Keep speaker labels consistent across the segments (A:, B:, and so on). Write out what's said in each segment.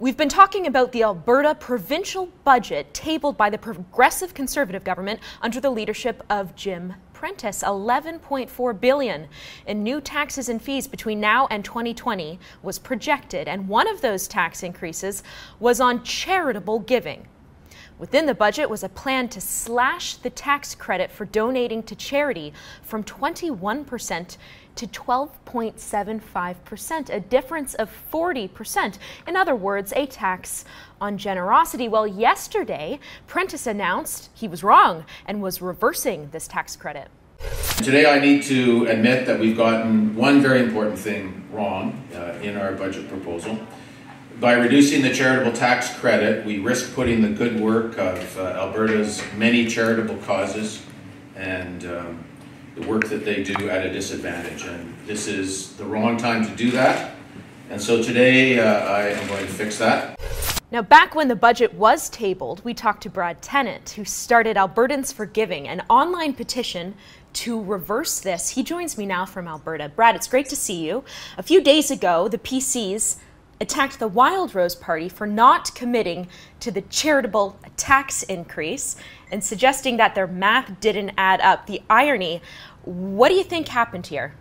A: We've been talking about the Alberta provincial budget tabled by the Progressive Conservative government under the leadership of Jim Prentice. $11.4 billion in new taxes and fees between now and 2020 was projected, and one of those tax increases was on charitable giving. Within the budget was a plan to slash the tax credit for donating to charity from 21% to 12.75%, a difference of 40%. In other words, a tax on generosity. Well, yesterday, Prentice announced he was wrong and was reversing this tax credit.
B: Today I need to admit that we've gotten one very important thing wrong in our budget proposal. By reducing the charitable tax credit, we risk putting the good work of Alberta's many charitable causes and the work that they do at a disadvantage. And this is the wrong time to do that. And so today I am going to fix that.
A: Now, back when the budget was tabled, we talked to Brad Tennant, who started Albertans for Giving, an online petition to reverse this. He joins me now from Alberta. Brad, it's great to see you. A few days ago, the PCs attacked the Wild Rose Party for not committing to the charitable tax increase and suggesting that their math didn't add up. The irony, what do you think happened here?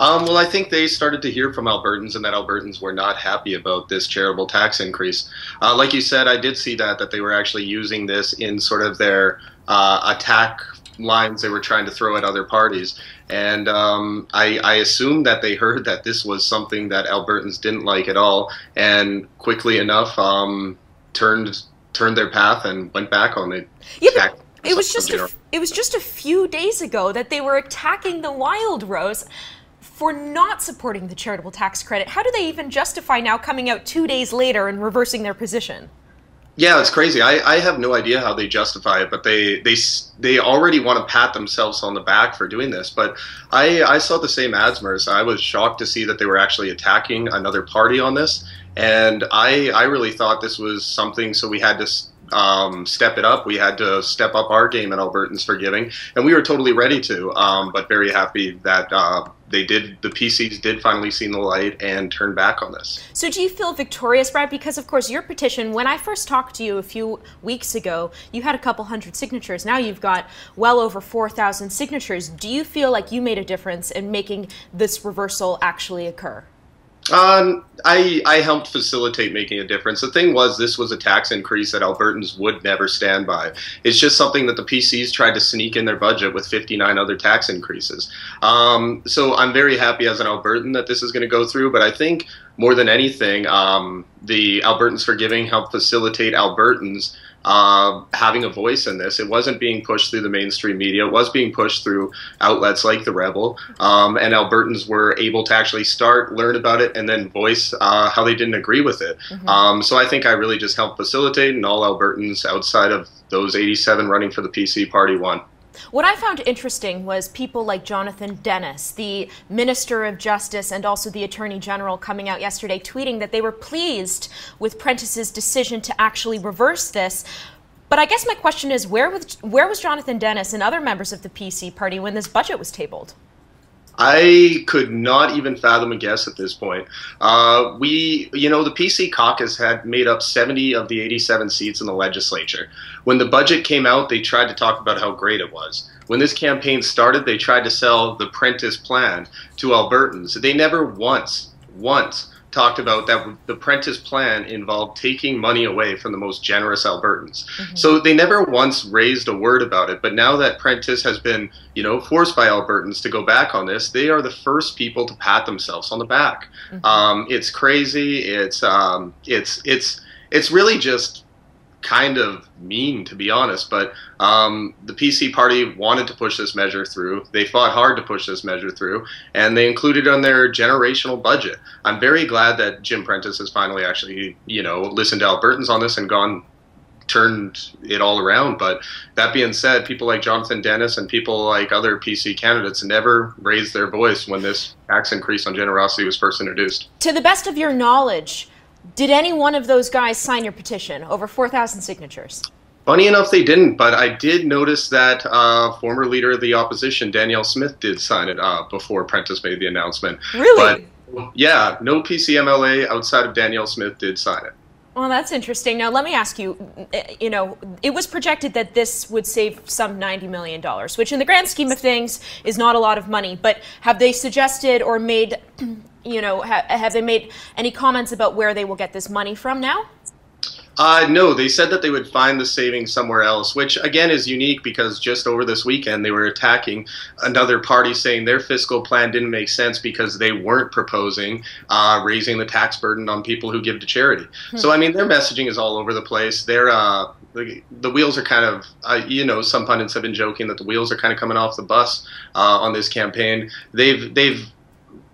C: Well, I think they started to hear from Albertans and that Albertans were not happy about this charitable tax increase. Like you said, I did see that they were actually using this in sort of their attack lines they were trying to throw at other parties. And I assumed that they heard that this was something that Albertans didn't like at all, and quickly enough turned their path and went back on it.
A: Yeah, it was just a few days ago that they were attacking the Wild Rose for not supporting the charitable tax credit. How do they even justify now coming out 2 days later and reversing their position?
C: Yeah, it's crazy. I have no idea how they justify it, but they already want to pat themselves on the back for doing this. But I saw the same ads, Marissa. I was shocked to see that they were actually attacking another party on this, and I really thought this was something, so we had to step it up. We had to step up our game at Albertans for Giving, and we were totally ready to, but very happy that the PCs did finally see the light and turn back on this.
A: So do you feel victorious, Brad? Because of course your petition, when I first talked to you a few weeks ago, you had a couple hundred signatures. Now you've got well over 4,000 signatures. Do you feel like you made a difference in making this reversal actually occur?
C: I helped facilitate making a difference. The thing was, this was a tax increase that Albertans would never stand by. It's just something that the PCs tried to sneak in their budget with 59 other tax increases. So I'm very happy as an Albertan that this is going to go through, but I think more than anything, the Albertans for Giving helped facilitate Albertans having a voice in this. It wasn't being pushed through the mainstream media. It was being pushed through outlets like The Rebel, and Albertans were able to actually learn about it, and then voice how they didn't agree with it. So I think I really just helped facilitate, and all Albertans outside of those 87 running for the PC party won.
A: What I found interesting was people like Jonathan Dennis, the Minister of Justice and also the Attorney General, coming out yesterday tweeting that they were pleased with Prentice's decision to actually reverse this. But I guess my question is, where was Jonathan Dennis and other members of the PC party when this budget was tabled?
C: I could not even fathom a guess at this point. The PC caucus had made up 70 of the 87 seats in the legislature. When the budget came out, they tried to talk about how great it was. When this campaign started, they tried to sell the Prentice plan to Albertans. They never once talked about that the Prentice plan involved taking money away from the most generous Albertans. So they never once raised a word about it. But now that Prentice has been, forced by Albertans to go back on this, they are the first people to pat themselves on the back. It's crazy. It's really just kind of mean, to be honest, but the PC party wanted to push this measure through. They fought hard to push this measure through, and they included it on their generational budget. I'm very glad that Jim Prentice has finally actually, listened to Albertans on this and turned it all around. But that being said, people like Jonathan Dennis and people like other PC candidates never raised their voice when this tax increase on generosity was first introduced.
A: To the best of your knowledge, did any one of those guys sign your petition? Over 4,000 signatures.
C: Funny enough, they didn't, but I did notice that former leader of the opposition, Danielle Smith, did sign it before Prentice made the announcement.
A: Really?
C: But Yeah, no PCMLA outside of Danielle Smith did sign it.
A: Well, that's interesting. Now, let me ask you, you know, it was projected that this would save some $90 million, which in the grand scheme of things is not a lot of money. But have they suggested or made, you know, have they made any comments about where they will get this money from now?
C: No, they said that they would find the savings somewhere else, which again is unique because just over this weekend they were attacking another party saying their fiscal plan didn't make sense because they weren't proposing raising the tax burden on people who give to charity. So, I mean, their messaging is all over the place. They're the wheels are kind of, you know, some pundits have been joking that the wheels are kind of coming off the bus on this campaign. They've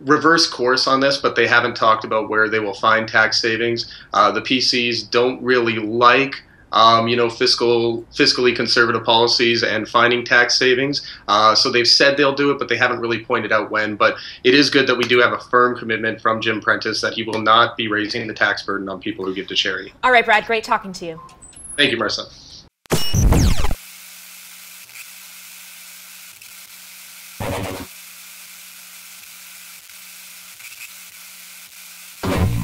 C: reverse course on this, but they haven't talked about where they will find tax savings. The PCs don't really like, you know, fiscally conservative policies and finding tax savings. So they've said they'll do it, but they haven't really pointed out when. But it is good that we do have a firm commitment from Jim Prentice that he will not be raising the tax burden on people who give to charity.
A: All right, Brad, great talking to you.
C: Thank you, Marissa.